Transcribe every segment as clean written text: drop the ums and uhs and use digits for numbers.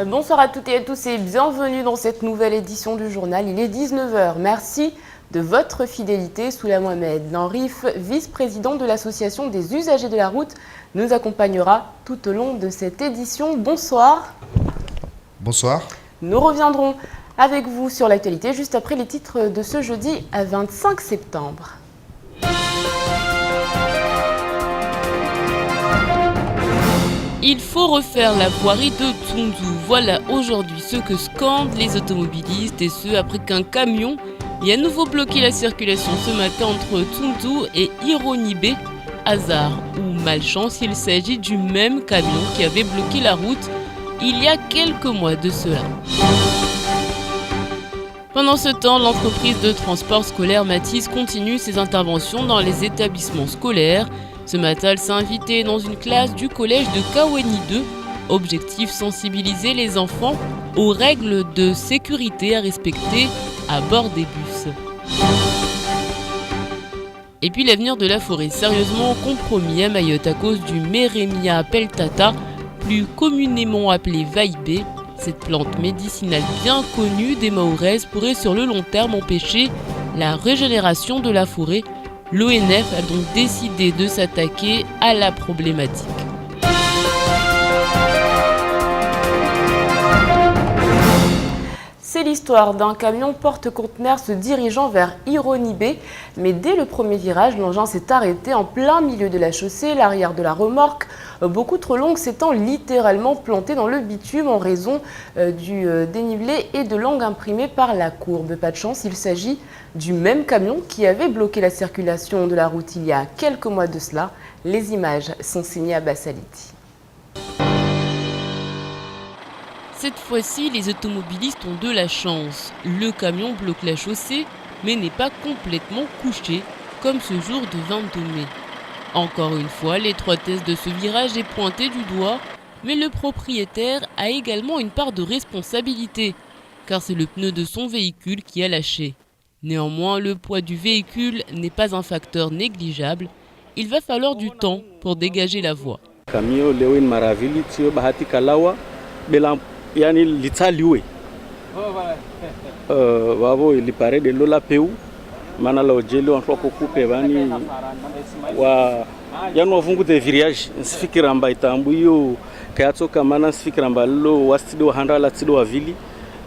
Bonsoir à toutes et à tous et bienvenue dans cette nouvelle édition du journal. Il est 19 h. Merci de votre fidélité. Soula Mohamed Lanrif, vice-président de l'association des usagers de la route, nous accompagnera tout au long de cette édition. Bonsoir. Bonsoir. Nous reviendrons avec vous sur l'actualité juste après les titres de ce jeudi 25 septembre. Il faut refaire la voirie de Tsundu. Voilà aujourd'hui ce que scandent les automobilistes et ce après qu'un camion ait à nouveau bloqué la circulation ce matin entre Tsundu et Ironibe. Hasard ou malchance, il s'agit du même camion qui avait bloqué la route il y a quelques mois de cela. Pendant ce temps, l'entreprise de transport scolaire Matisse continue ses interventions dans les établissements scolaires. Ce matin, elle s'est invitée dans une classe du collège de Kaweni 2. Objectif, sensibiliser les enfants aux règles de sécurité à respecter à bord des bus. Et puis l'avenir de la forêt sérieusement compromis à Mayotte à cause du Meremia peltata, plus communément appelé vaibé. Cette plante médicinale bien connue des Mahoraises pourrait sur le long terme empêcher la régénération de la forêt. L'ONF a donc décidé de s'attaquer à la problématique. C'est l'histoire d'un camion porte-conteneurs se dirigeant vers Ironibe, mais dès le premier virage, l'engin s'est arrêté en plein milieu de la chaussée, l'arrière de la remorque, beaucoup trop longue, s'étant littéralement plantée dans le bitume en raison du dénivelé et de l'angle imprimé par la courbe. Pas de chance, il s'agit du même camion qui avait bloqué la circulation de la route il y a quelques mois de cela. Les images sont signées à Bassaliti. Cette fois-ci, les automobilistes ont de la chance. Le camion bloque la chaussée, mais n'est pas complètement couché, comme ce jour de 22 mai. Encore une fois, l'étroitesse de ce virage est pointée du doigt, mais le propriétaire a également une part de responsabilité, car c'est le pneu de son véhicule qui a lâché. Néanmoins, le poids du véhicule n'est pas un facteur négligeable. Il va falloir du temps pour dégager la voie. Yani litaliwe wavo ilipare de lola peu mana la ojeli on floko coupe bani wa yanu wafungu de virage nsifikiramba itambu yo kayatsoka mana nsifikiramba lo wastido handa la tido wa vili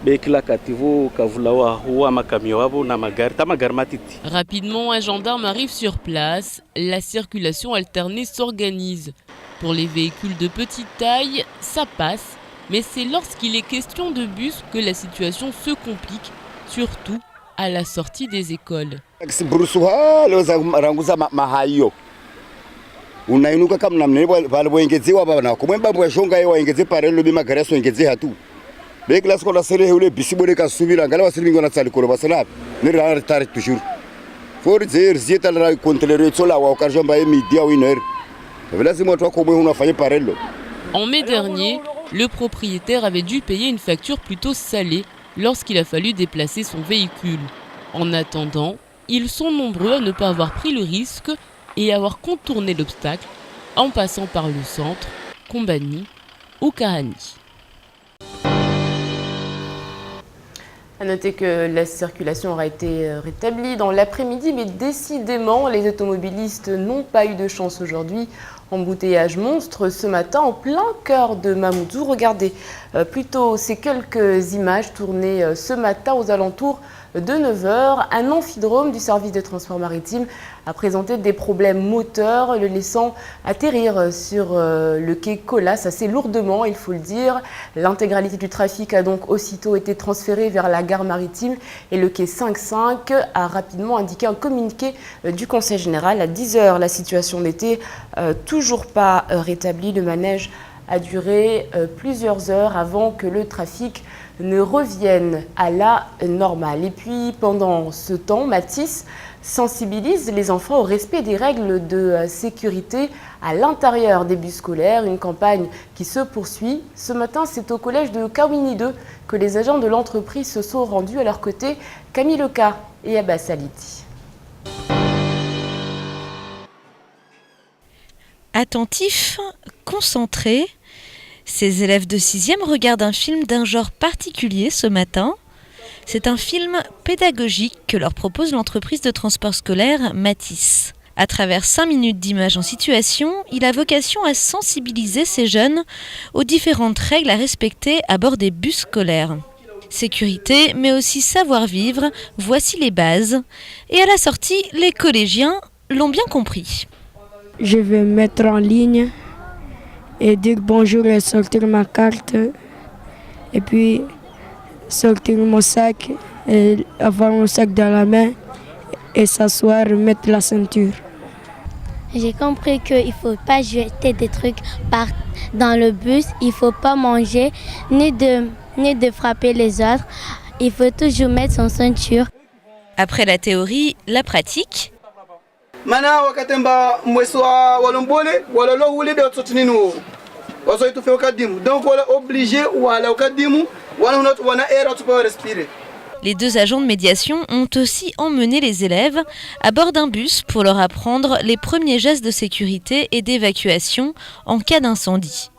be kila kativo kavula wa huwa makamio wavo na magari tamagari matiti. Rapidement, un gendarme arrive sur place. La circulation alternée s'organise. Pour les véhicules de petite taille, ça passe. Mais c'est lorsqu'il est question de bus que la situation se complique, surtout à la sortie des écoles. Unainuka kama namne walioengezewa bana kumwemba bwashonga yeye waengeze parelo bima garaso engeze hatu be class ko la sele hule bisibone ka subira ngala wasili ngona tsali ko basala ne ra retard toujours for dire zieta la contrôler sola wa occasion ba midi à 1h voilà c'est moi toi comment on a fait parelo. En mai dernier, le propriétaire avait dû payer une facture plutôt salée lorsqu'il a fallu déplacer son véhicule. En attendant, ils sont nombreux à ne pas avoir pris le risque et avoir contourné l'obstacle en passant par le centre, Kombani ou Kahani. A noter que la circulation aura été rétablie dans l'après-midi, mais décidément, les automobilistes n'ont pas eu de chance aujourd'hui. Embouteillage monstre ce matin en plein cœur de Mamoudzou. Regardez plutôt ces quelques images tournées ce matin aux alentours de 9 h. Un amphidrome du service de transport maritime a présenté des problèmes moteurs, le laissant atterrir sur le quai Colas assez lourdement, il faut le dire. L'intégralité du trafic a donc aussitôt été transférée vers la gare maritime et le quai 5-5 a rapidement indiqué un communiqué du Conseil général. À 10 h, la situation n'était toujours pas rétablie. Le manège a duré plusieurs heures avant que le trafic ne revienne à la normale. Et puis pendant ce temps, Matisse sensibilise les enfants au respect des règles de sécurité à l'intérieur des bus scolaires. Une campagne qui se poursuit. Ce matin, c'est au collège de Kaweni 2 que les agents de l'entreprise se sont rendus. À leur côté, Camille Leca et Abbas Saliti. Attentifs, concentrés, Ces élèves de 6e regardent un film d'un genre particulier ce matin. C'est un film pédagogique que leur propose l'entreprise de transport scolaire Matisse. À travers 5 minutes d'images en situation, il a vocation à sensibiliser ces jeunes aux différentes règles à respecter à bord des bus scolaires. Sécurité, mais aussi savoir-vivre, voici les bases. Et à la sortie, les collégiens l'ont bien compris. Je vais me mettre en ligne et dire bonjour et sortir ma carte. Et puis sortir mon sac et avoir mon sac dans la main et s'asseoir et mettre la ceinture. J'ai compris qu'il ne faut pas jeter des trucs dans le bus, il ne faut pas manger ni de frapper les autres. Il faut toujours mettre son ceinture. Après la théorie, la pratique. Mana wakatemba mweswa walombole walolo wule de tsotinino wazo itu fe okadimu donc wala obligé wala okadimu wala wana air tu peux respirer. Les 2 agents de médiation ont aussi emmené les élèves à bord d'un bus pour leur apprendre les premiers gestes de sécurité et d'évacuation en cas d'incendie.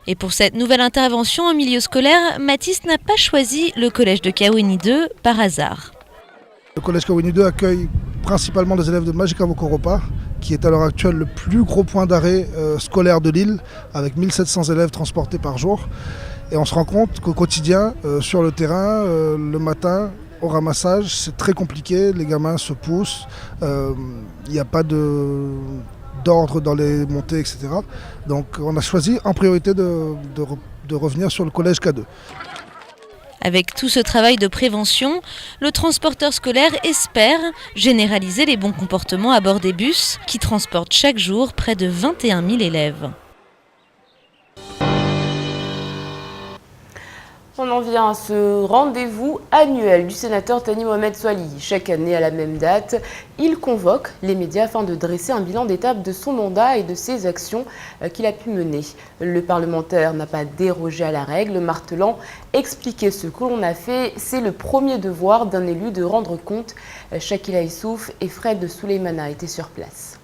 Et pour cette nouvelle intervention en milieu scolaire, Matisse n'a pas choisi le collège de Kawini 2 par hasard. Le collège Kawini 2 accueille principalement des élèves de Majika Vokoropa, qui est à l'heure actuelle le plus gros point d'arrêt scolaire de l'île, avec 1700 élèves transportés par jour. Et on se rend compte qu'au quotidien, sur le terrain, le matin, au ramassage, c'est très compliqué, les gamins se poussent, il n'y a pas d'ordre dans les montées, etc. Donc on a choisi en priorité de revenir sur le collège K2. Avec tout ce travail de prévention, le transporteur scolaire espère généraliser les bons comportements à bord des bus qui transportent chaque jour près de 21 000 élèves. On en vient à ce rendez-vous annuel du sénateur Thani Mohamed Soilihi. Chaque année à la même date, il convoque les médias afin de dresser un bilan d'étape de son mandat et de ses actions qu'il a pu mener. Le parlementaire n'a pas dérogé à la règle, martelant « Expliquer ce que l'on a fait, c'est le premier devoir d'un élu de rendre compte ». Shakila Issouf et Fred Souleymana étaient sur place.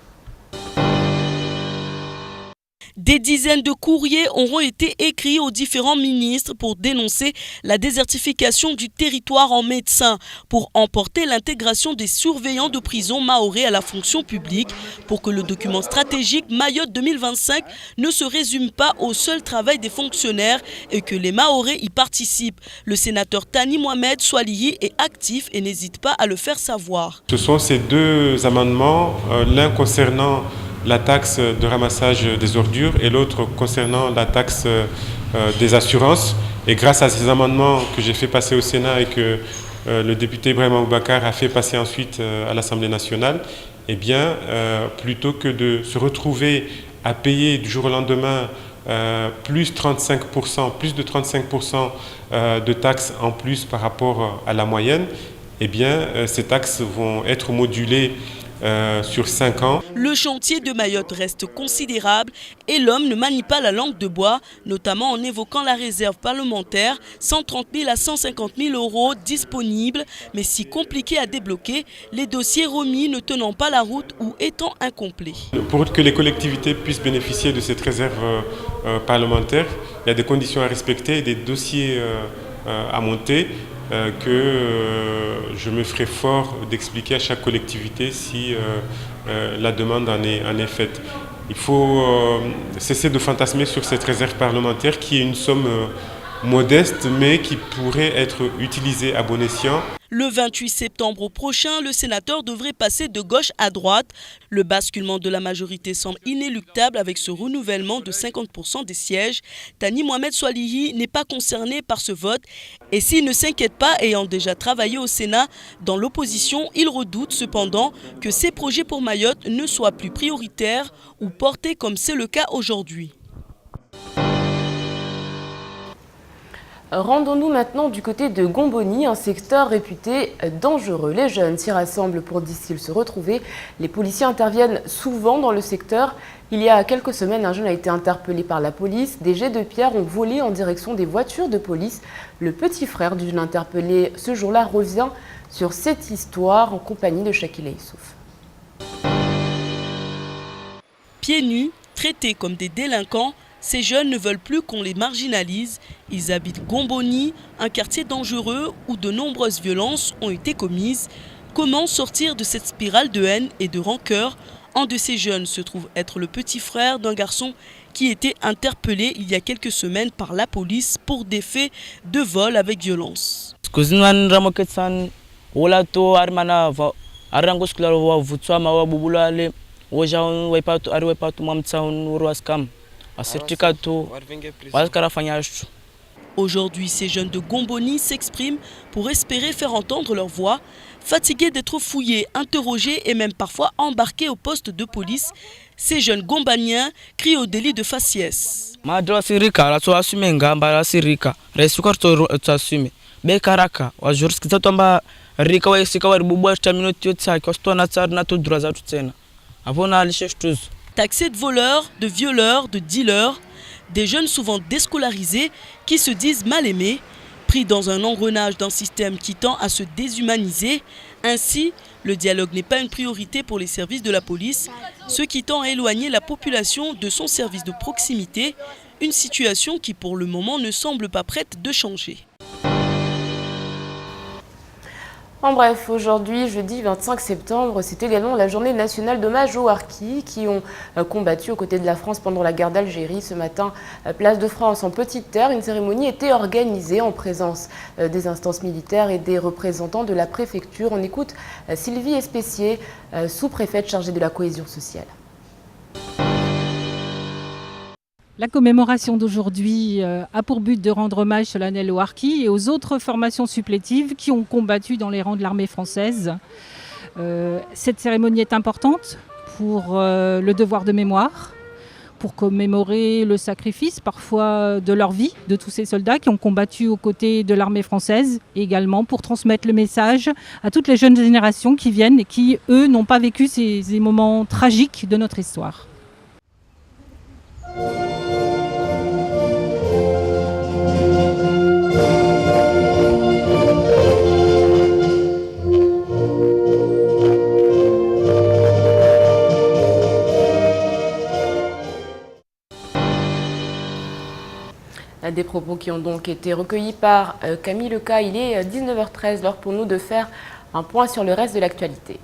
Des dizaines de courriers auront été écrits aux différents ministres pour dénoncer la désertification du territoire en médecins, pour emporter l'intégration des surveillants de prison mahorais à la fonction publique, pour que le document stratégique Mayotte 2025 ne se résume pas au seul travail des fonctionnaires et que les Mahorais y participent. Le sénateur Thani Mohamed Soilihi est actif et n'hésite pas à le faire savoir. Ce sont ces 2 amendements, l'un concernant la taxe de ramassage des ordures et l'autre concernant la taxe des assurances. Et grâce à ces amendements que j'ai fait passer au Sénat et que le député Ibrahim Aboubakar a fait passer ensuite à l'Assemblée nationale, eh bien, plutôt que de se retrouver à payer du jour au lendemain plus de 35% de taxes en plus par rapport à la moyenne, eh bien, ces taxes vont être modulées sur 5 ans. Le chantier de Mayotte reste considérable et l'homme ne manie pas la langue de bois, notamment en évoquant la réserve parlementaire, 130 000 à 150 000 euros disponibles, mais si compliqués à débloquer, les dossiers remis ne tenant pas la route ou étant incomplets. Pour que les collectivités puissent bénéficier de cette réserve parlementaire, il y a des conditions à respecter et des dossiers à monter. Que je me ferai fort d'expliquer à chaque collectivité si la demande en est faite. Il faut cesser de fantasmer sur cette réserve parlementaire qui est une somme modeste mais qui pourrait être utilisée à bon escient. Le 28 septembre prochain, le sénateur devrait passer de gauche à droite. Le basculement de la majorité semble inéluctable avec ce renouvellement de 50% des sièges. Thani Mohamed Soilihi n'est pas concerné par ce vote et s'il ne s'inquiète pas, ayant déjà travaillé au Sénat dans l'opposition, il redoute cependant que ses projets pour Mayotte ne soient plus prioritaires ou portés comme c'est le cas aujourd'hui. Rendons-nous maintenant du côté de Gomboni, un secteur réputé dangereux. Les jeunes s'y rassemblent pour, disent-ils, se retrouver. Les policiers interviennent souvent dans le secteur. Il y a quelques semaines, un jeune a été interpellé par la police. Des jets de pierre ont volé en direction des voitures de police. Le petit frère du jeune interpellé ce jour-là revient sur cette histoire en compagnie de Shakila Issouf. Pieds nus, traités comme des délinquants, Ces jeunes ne veulent plus qu'on les marginalise. Ils habitent Gomboni, un quartier dangereux où de nombreuses violences ont été commises. Comment sortir de cette spirale de haine et de rancœur? Un de ces jeunes se trouve être le petit frère d'un garçon qui était interpellé il y a quelques semaines par la police pour des faits de vol avec violence. Aujourd'hui, ces jeunes de Gomboni s'expriment pour espérer faire entendre leur voix. Fatigués d'être fouillés, interrogés et même parfois embarqués au poste de police, ces jeunes gombaniens crient au délit de faciès. Taxés de voleurs, de violeurs, de dealers, des jeunes souvent déscolarisés qui se disent mal aimés, pris dans un engrenage d'un système qui tend à se déshumaniser. Ainsi, le dialogue n'est pas une priorité pour les services de la police, ce qui tend à éloigner la population de son service de proximité, une situation qui pour le moment ne semble pas prête de changer. En bref, aujourd'hui, jeudi 25 septembre, c'est également la journée nationale d'hommage aux harkis qui ont combattu aux côtés de la France pendant la guerre d'Algérie. Ce matin, place de France en Petite Terre, une cérémonie était organisée en présence des instances militaires et des représentants de la préfecture. On écoute Sylvie Espessier, sous-préfète chargée de la cohésion sociale. La commémoration d'aujourd'hui a pour but de rendre hommage solennel aux harkis et aux autres formations supplétives qui ont combattu dans les rangs de l'armée française. Cette cérémonie est importante pour le devoir de mémoire, pour commémorer le sacrifice parfois de leur vie de tous ces soldats qui ont combattu aux côtés de l'armée française, et également pour transmettre le message à toutes les jeunes générations qui viennent et qui, eux, n'ont pas vécu ces moments tragiques de notre histoire. Des propos qui ont donc été recueillis par Camille Leca. Il est 19h13, l'heure pour nous de faire un point sur le reste de l'actualité.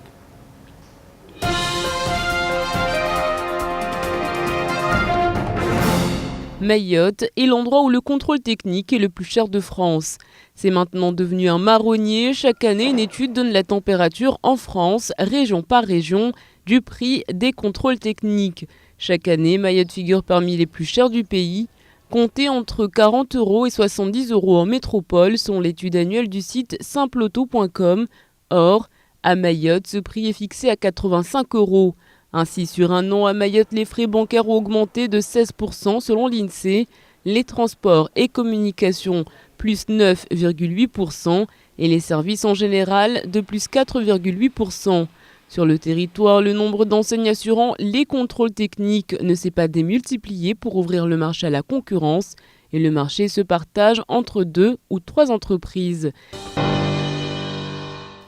Mayotte est l'endroit où le contrôle technique est le plus cher de France. C'est maintenant devenu un marronnier. Chaque année, une étude donne la température en France, région par région, du prix des contrôles techniques. Chaque année, Mayotte figure parmi les plus chers du pays. Comptez entre 40 € et 70 € en métropole, selon l'étude annuelle du site simpleauto.com. Or, à Mayotte, ce prix est fixé à 85 €. Ainsi, sur un an, à Mayotte, les frais bancaires ont augmenté de 16% selon l'INSEE, les transports et communications plus 9,8% et les services en général de plus 4,8%. Sur le territoire, le nombre d'enseignes assurant les contrôles techniques ne s'est pas démultiplié pour ouvrir le marché à la concurrence et le marché se partage entre 2 ou 3 entreprises.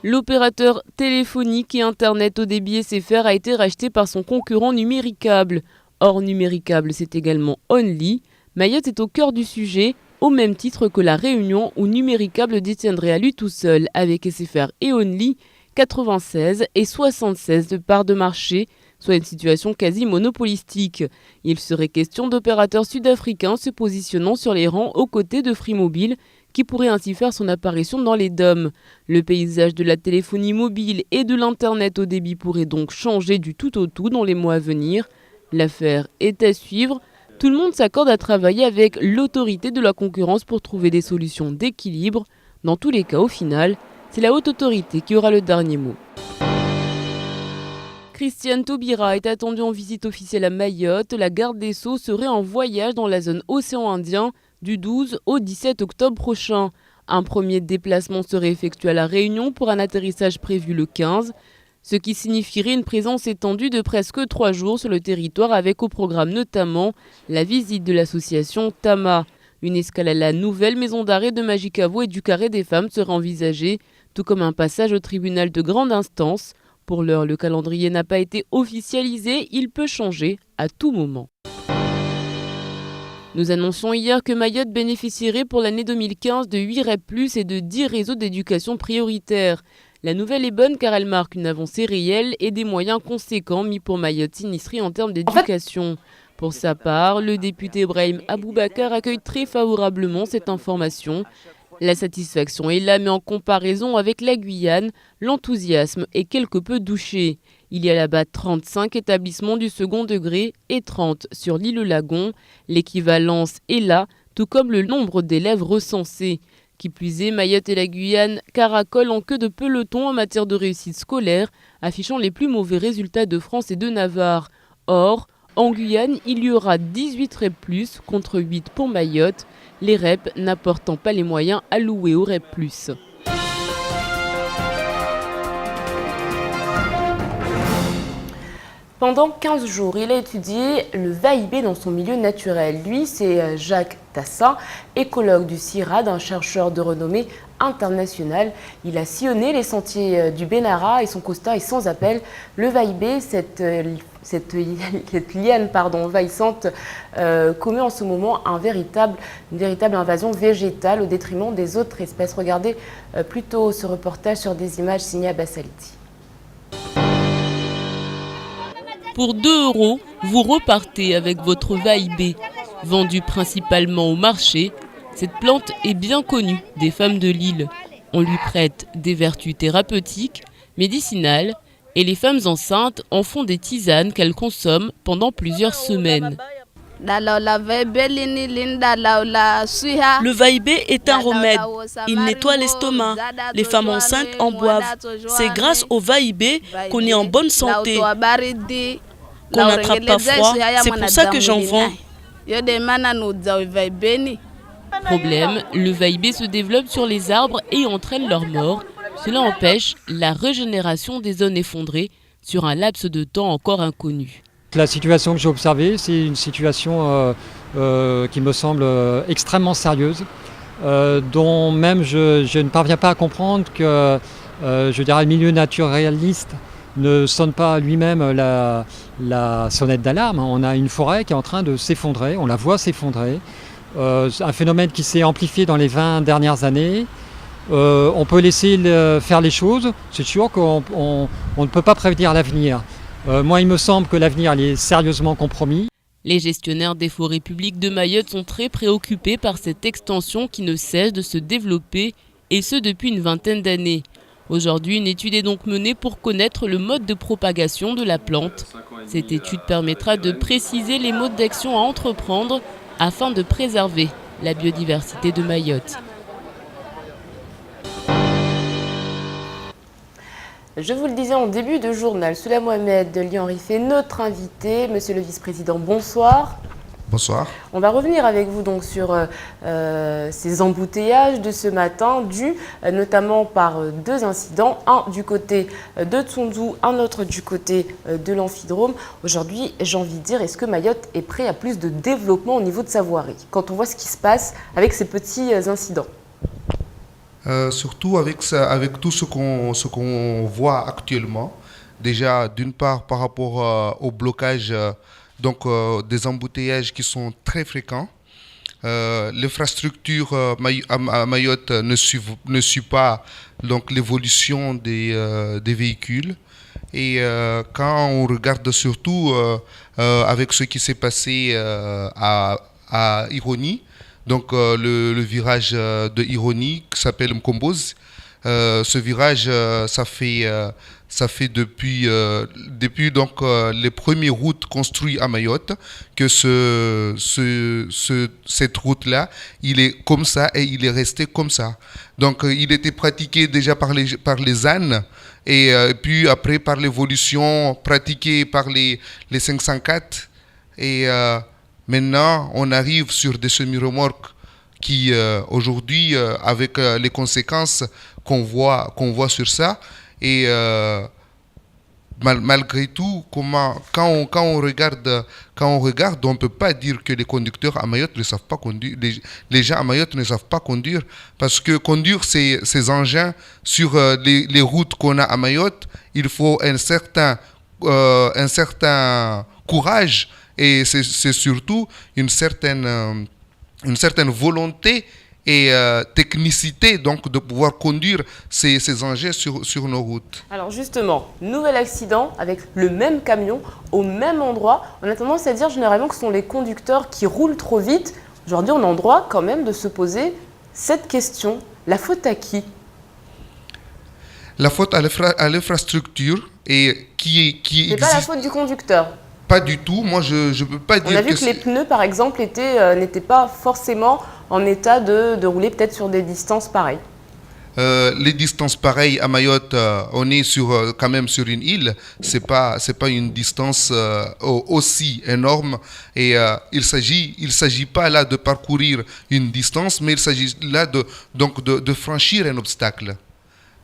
L'opérateur téléphonique et Internet haut débit SFR a été racheté par son concurrent Numéricable. Or, Numéricable, c'est également Only. Mayotte est au cœur du sujet, au même titre que la Réunion où Numéricable détiendrait à lui tout seul, avec SFR et Only, 96 et 76 de parts de marché, soit une situation quasi monopolistique. Il serait question d'opérateurs sud-africains se positionnant sur les rangs aux côtés de Free Mobile, qui pourrait ainsi faire son apparition dans les DOM. Le paysage de la téléphonie mobile et de l'Internet haut débit pourrait donc changer du tout au tout dans les mois à venir. L'affaire est à suivre. Tout le monde s'accorde à travailler avec l'autorité de la concurrence pour trouver des solutions d'équilibre. Dans tous les cas, au final, c'est la haute autorité qui aura le dernier mot. Christiane Taubira est attendue en visite officielle à Mayotte. La garde des Sceaux serait en voyage dans la zone océan Indien du 12 au 17 octobre prochain. Un premier déplacement serait effectué à La Réunion pour un atterrissage prévu le 15, ce qui signifierait une présence étendue de presque 3 jours sur le territoire avec au programme notamment la visite de l'association Tama. Une escale à la nouvelle maison d'arrêt de Majicavo et du Carré des Femmes serait envisagée, tout comme un passage au tribunal de grande instance. Pour l'heure, le calendrier n'a pas été officialisé, il peut changer à tout moment. Nous annoncions hier que Mayotte bénéficierait pour l'année 2015 de 8 REP+, et de 10 réseaux d'éducation prioritaires. La nouvelle est bonne car elle marque une avancée réelle et des moyens conséquents mis pour Mayotte Sinistri en termes d'éducation. Pour sa part, le député Brahim Aboubakar accueille très favorablement cette information. La satisfaction est là, mais en comparaison avec la Guyane, l'enthousiasme est quelque peu douché. Il y a là-bas 35 établissements du second degré et 30 sur l'île Lagon. L'équivalence est là, tout comme le nombre d'élèves recensés. Qui plus est, Mayotte et la Guyane caracolent en queue de peloton en matière de réussite scolaire, affichant les plus mauvais résultats de France et de Navarre. Or, en Guyane, il y aura 18 REP+, contre 8 pour Mayotte, les REP n'apportant pas les moyens alloués aux REP+. Pendant 15 jours, il a étudié le va-et-vient dans son milieu naturel. Lui, c'est Jacques Tassin, écologue du CIRAD, un chercheur de renommée internationale. Il a sillonné les sentiers du Benara et son constat est sans appel. Le va-et-vient, cette liane envahissante, commet en ce moment une véritable invasion végétale au détriment des autres espèces. Regardez plutôt ce reportage sur des images signées à Bassaliti. Pour 2 €, vous repartez avec votre va-et-vient. Vendue principalement au marché, cette plante est bien connue des femmes de l'île. On lui prête des vertus thérapeutiques, médicinales, et les femmes enceintes en font des tisanes qu'elles consomment pendant plusieurs semaines. Le va-et-vient est un remède. Il nettoie l'estomac. Les femmes enceintes en boivent. C'est grâce au va-et-vient qu'on est en bonne santé, qu'on n'attrape pas froid. C'est pour ça que j'en vends. Problème, le va-et-vient se développe sur les arbres et entraîne leur mort. Cela empêche la régénération des zones effondrées sur un laps de temps encore inconnu. La situation que j'ai observée, c'est une situation qui me semble extrêmement sérieuse, dont même je ne parviens pas à comprendre que le milieu naturaliste ne sonne pas lui-même la sonnette d'alarme. On a une forêt qui est en train de s'effondrer, on la voit s'effondrer. Un phénomène qui s'est amplifié dans les 20 dernières années. On peut laisser faire les choses, c'est sûr qu'on ne peut pas prévenir l'avenir. Moi, il me semble que l'avenir est sérieusement compromis. Les gestionnaires des forêts publiques de Mayotte sont très préoccupés par cette extension qui ne cesse de se développer, et ce depuis une vingtaine d'années. Aujourd'hui, une étude est donc menée pour connaître le mode de propagation de la plante. Cette étude permettra de préciser les modes d'action à entreprendre afin de préserver la biodiversité de Mayotte. Je vous le disais en début de journal, Soula Mohamed de Lyon Riffé, notre invité. Monsieur le vice-président, bonsoir. Bonsoir. On va revenir avec vous donc sur ces embouteillages de ce matin, dus notamment par 2 incidents, un du côté de Tsondou, un autre du côté de l'Amphidrome. Aujourd'hui, j'ai envie de dire, est-ce que Mayotte est prêt à plus de développement au niveau de sa voirie, quand on voit ce qui se passe avec ces petits incidents? Surtout avec tout ce qu'on voit actuellement. Déjà, d'une part, par rapport au blocage des embouteillages qui sont très fréquents. L'infrastructure à Mayotte ne suit pas l'évolution des véhicules. Et quand on regarde surtout avec ce qui s'est passé à Ironi, le virage de Ironi qui s'appelle Mkomboz. Ce virage, ça fait depuis les premières routes construites à Mayotte que cette route-là, il est comme ça et il est resté comme ça. Donc il était pratiqué déjà par les ânes et puis après par l'évolution pratiquée par les 504 et maintenant, on arrive sur des semi-remorques qui, aujourd'hui, avec les conséquences qu'on voit sur ça, et malgré tout, quand on regarde, on ne peut pas dire que les conducteurs à Mayotte ne savent pas conduire. Les gens à Mayotte ne savent pas conduire, parce que conduire ces engins sur les routes qu'on a à Mayotte, il faut un certain courage et c'est surtout une certaine volonté et technicité donc de pouvoir conduire ces engins sur nos routes. Alors justement, nouvel accident avec le même camion au même endroit. On a tendance à dire généralement que ce sont les conducteurs qui roulent trop vite. Aujourd'hui, on a le droit quand même de se poser cette question. La faute à qui ? La faute à l'infrastructure et qui C'est existe. pas la faute du conducteur. Pas du tout. Moi, je peux pas dire. On a vu que les pneus, par exemple, n'étaient pas forcément en état de rouler peut-être sur des distances pareilles. Les distances pareilles à Mayotte, on est quand même sur une île. C'est pas une distance aussi énorme. Et il s'agit pas là de parcourir une distance, mais il s'agit là de franchir un obstacle.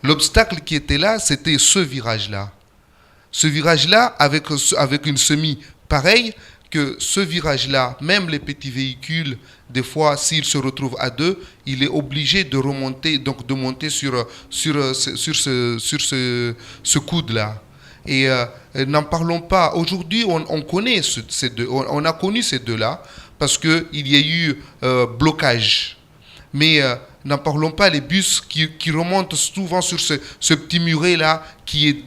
L'obstacle qui était là, c'était ce virage-là. Ce virage-là, avec une semi pareille, que ce virage-là, même les petits véhicules, des fois, s'ils se retrouvent à deux, il est obligé de remonter, donc de monter sur ce coude-là. Et n'en parlons pas. Aujourd'hui, on connaît ces deux. On a connu ces deux-là parce qu'il y a eu blocage. Mais n'en parlons pas, les bus qui remontent souvent sur ce petit muret-là qui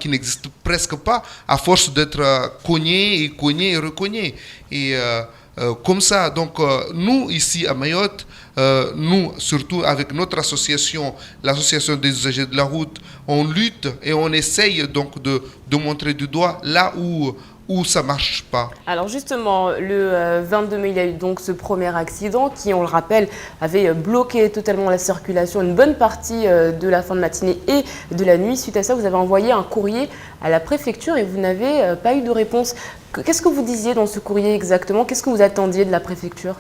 n'existe presque pas à force d'être cogné et recogné. Et comme ça, donc nous ici à Mayotte, nous surtout avec notre association, l'association des usagers de la route, on lutte et on essaye donc de montrer du doigt là où ça ne marche pas. Alors justement, le 22 mai, il y a eu donc ce premier accident qui, on le rappelle, avait bloqué totalement la circulation une bonne partie de la fin de matinée et de la nuit. Suite à ça, vous avez envoyé un courrier à la préfecture et vous n'avez pas eu de réponse. Qu'est-ce que vous disiez dans ce courrier exactement? Qu'est-ce que vous attendiez de la préfecture?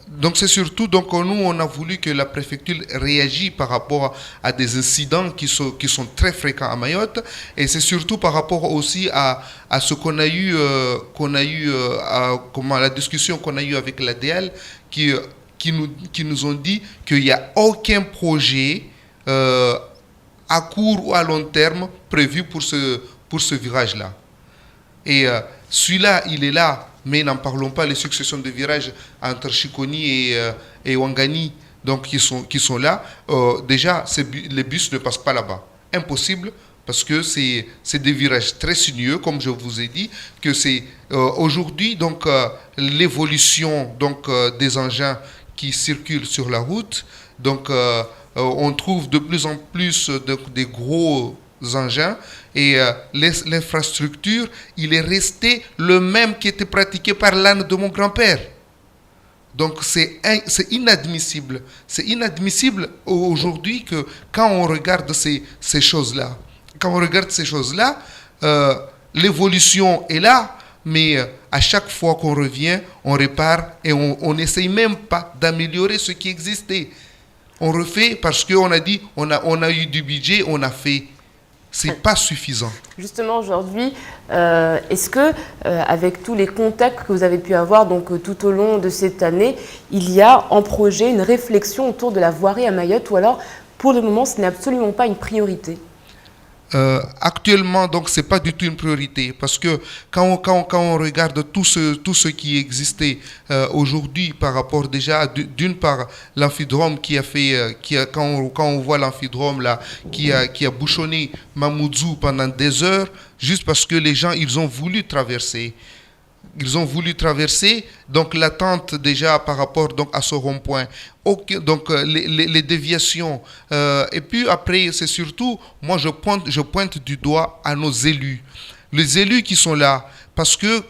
Donc c'est surtout, nous on a voulu que la préfecture réagisse par rapport à des incidents qui sont très fréquents à Mayotte, et c'est surtout par rapport aussi à ce qu'on a eu la discussion qu'on a eue avec l'ADL qui nous ont dit qu'il n'y a aucun projet à court ou à long terme prévu pour ce virage-là. Et celui-là, il est là. Mais n'en parlons pas, les successions de virages entre Chikoni et Ouangani, donc qui sont là. Déjà, les bus ne passent pas là-bas. Impossible, parce que c'est des virages très sinueux, comme je vous ai dit, que c'est aujourd'hui donc l'évolution des engins qui circulent sur la route. Donc, on trouve de plus en plus des gros engins et l'infrastructure, il est resté le même qui était pratiqué par l'âne de mon grand-père. Donc c'est inadmissible. C'est inadmissible aujourd'hui que quand on regarde ces choses-là, l'évolution est là, mais à chaque fois qu'on revient, on répare et on n'essaye même pas d'améliorer ce qui existait. On refait parce qu'on a dit, on a eu du budget, on a fait. C'est pas suffisant. Justement, aujourd'hui, est-ce que, avec tous les contacts que vous avez pu avoir tout au long de cette année, il y a en projet une réflexion autour de la voirie à Mayotte, ou alors, pour le moment, ce n'est absolument pas une priorité? Actuellement, donc, c'est pas du tout une priorité parce que quand on regarde tout ce qui existait aujourd'hui par rapport déjà d'une part l'amphidrome quand on voit l'amphidrome là qui a bouchonné Mamoudzou pendant des heures juste parce que les gens ils ont voulu traverser. Donc l'attente déjà par rapport à ce rond-point, donc les déviations. Et puis après, c'est surtout, moi je pointe du doigt à nos élus. Les élus qui sont là, parce que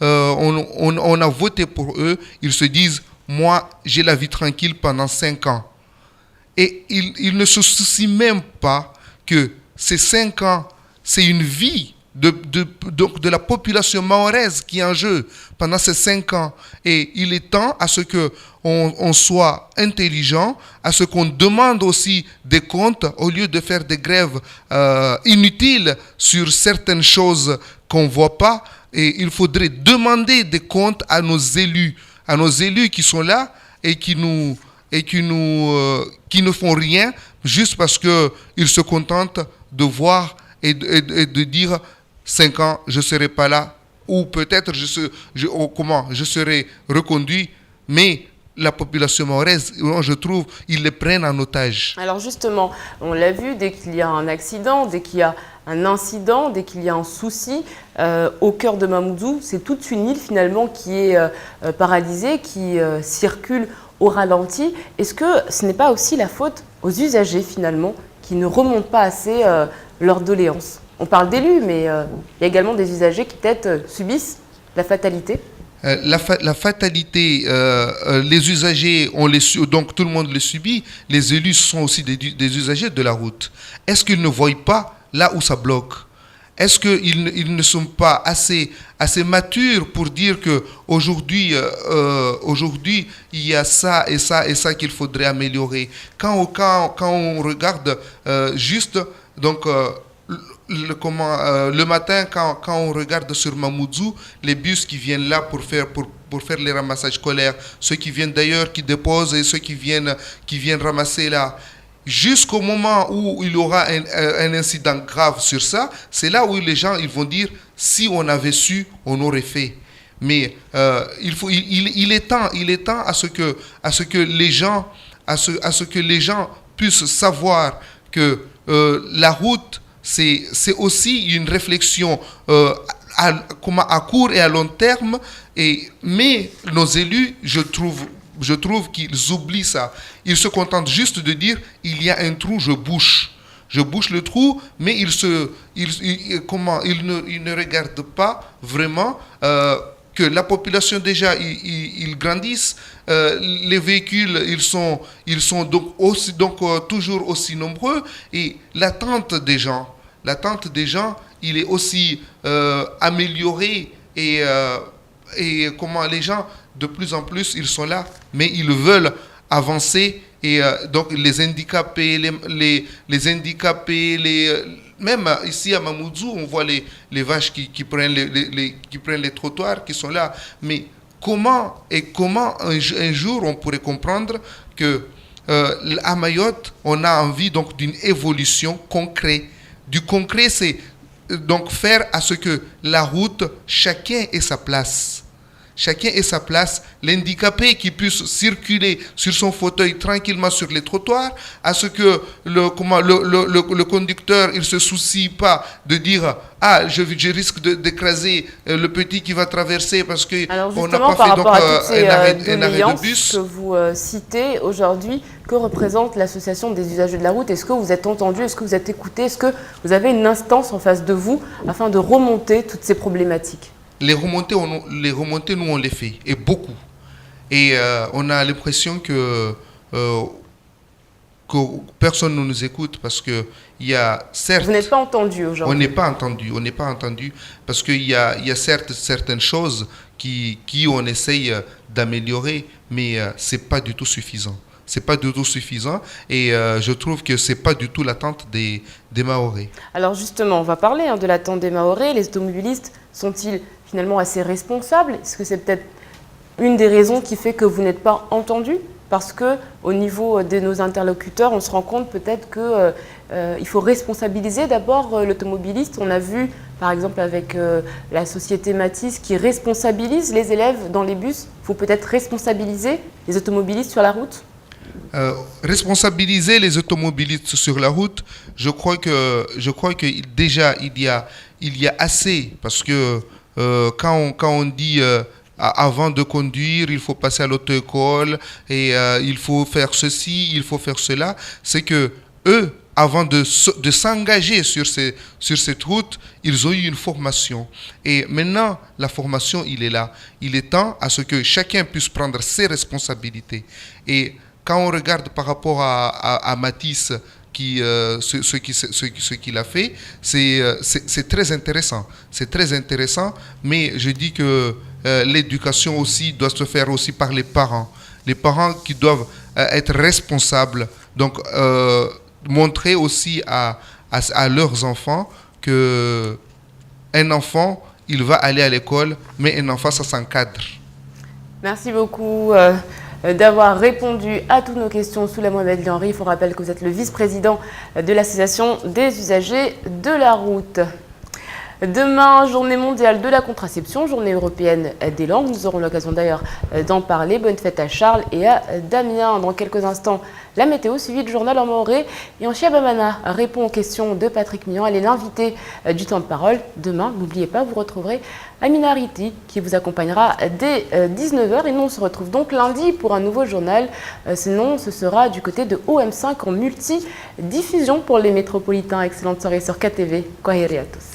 on a voté pour eux, ils se disent, moi j'ai la vie tranquille pendant 5 ans. Et ils ne se soucient même pas que ces 5 ans, c'est une vie de la population mahoraise qui est en jeu pendant ces 5 ans. Et il est temps à ce qu'on soit intelligent, à ce qu'on demande aussi des comptes au lieu de faire des grèves inutiles sur certaines choses qu'on ne voit pas. Et il faudrait demander des comptes à nos élus qui sont là et qui ne font rien juste parce qu'ils se contentent de voir et de dire 5 ans, je ne serai pas là, ou peut-être je serai reconduit, mais la population mahoraise, je trouve, ils les prennent en otage. Alors justement, on l'a vu, dès qu'il y a un accident, dès qu'il y a un incident, dès qu'il y a un souci, au cœur de Mamoudzou, c'est toute une île finalement qui est paralysée, qui circule au ralenti. Est-ce que ce n'est pas aussi la faute aux usagers finalement, qui ne remontent pas assez leurs doléances? On parle d'élus, mais il y a également des usagers qui peut-être subissent la fatalité. La fatalité, les usagers, donc tout le monde le subit. Les élus sont aussi des usagers de la route. Est-ce qu'ils ne voient pas là où ça bloque? Est-ce qu'ils ne sont pas assez matures pour dire qu'aujourd'hui, il y a ça et ça et ça qu'il faudrait améliorer? Quand on regarde juste, donc, le matin, quand on regarde sur Mamoudzou, les bus qui viennent là pour faire les ramassages scolaires, ceux qui viennent d'ailleurs, qui déposent, et ceux qui viennent ramasser là, jusqu'au moment où il y aura un incident grave sur ça, c'est là où les gens ils vont dire, si on avait su, on aurait fait. Mais il est temps à ce que les gens puissent savoir que la route, c'est aussi une réflexion à court et à long terme, mais nos élus, je trouve qu'ils oublient ça. Ils se contentent juste de dire, il y a un trou, je bouche le trou, mais ils ne regardent pas vraiment que la population déjà, ils grandissent, les véhicules, ils sont donc toujours aussi nombreux, et l'attente des gens, il est aussi amélioré, et les gens, de plus en plus, ils sont là, mais ils veulent avancer, et donc les handicapés, même ici à Mamoudzou, on voit les vaches qui prennent les trottoirs, qui sont là. Mais comment un jour on pourrait comprendre que à Mayotte, on a envie donc d'une évolution concrète. Du concret, c'est donc faire à ce que la route, chacun ait sa place. Chacun ait sa place, l'handicapé qui puisse circuler sur son fauteuil tranquillement sur les trottoirs, à ce que le conducteur il se soucie pas de dire je risque d'écraser le petit qui va traverser parce que on n'a pas fait donc un arrêt de bus. Que vous citez aujourd'hui, que représente l'association des usagers de la route? Est-ce que vous êtes entendu? Est-ce que vous êtes écouté? Est-ce que vous avez une instance en face de vous afin de remonter toutes ces problématiques? Les remontées, nous, on les fait, et beaucoup. Et on a l'impression que personne ne nous écoute parce que il y a certes... Vous n'êtes pas entendu aujourd'hui. On n'est pas entendu parce qu'il y a certes certaines choses qui on essaye d'améliorer, mais c'est pas du tout suffisant. C'est pas du tout suffisant, et je trouve que c'est pas du tout l'attente des Mahorais. Alors justement, on va parler de l'attente des Mahorais. Les automobilistes sont-ils finalement assez responsables? Est-ce que c'est peut-être une des raisons qui fait que vous n'êtes pas entendu? Parce qu'au niveau de nos interlocuteurs, on se rend compte peut-être qu'il faut responsabiliser d'abord l'automobiliste. On a vu par exemple avec la société Matisse qui responsabilise les élèves dans les bus. Il faut peut-être responsabiliser les automobilistes sur la route? Responsabiliser les automobilistes sur la route, je crois que déjà il y a assez, parce que quand on dit avant de conduire, il faut passer à l'auto-école et il faut faire ceci, il faut faire cela, c'est que eux, avant de s'engager sur cette route, ils ont eu une formation. Et maintenant, la formation, il est là. Il est temps à ce que chacun puisse prendre ses responsabilités. Et quand on regarde par rapport à Matisse, ce qu'il a fait, c'est très intéressant. C'est très intéressant, mais je dis que l'éducation aussi doit se faire aussi par les parents. Les parents qui doivent être responsables, donc montrer aussi à leurs enfants que un enfant, il va aller à l'école, mais un enfant, ça s'encadre. Merci beaucoup d'avoir répondu à toutes nos questions sous la Mohamed Henry. Il faut rappeler que vous êtes le vice-président de l'association des usagers de la route. Demain, journée mondiale de la contraception, journée européenne des langues. Nous aurons l'occasion d'ailleurs d'en parler. Bonne fête à Charles et à Damien. Dans quelques instants, la météo suivie du journal en Maoré. Et en Chiabamana répond aux questions de Patrick Mian. Elle est l'invitée du temps de parole. Demain, n'oubliez pas, vous retrouverez Amina Riti qui vous accompagnera dès 19h. Et nous, on se retrouve donc lundi pour un nouveau journal. Sinon, ce sera du côté de OM5 en multi-diffusion pour les métropolitains. Excellente soirée sur KTV. Kwaheri à tous.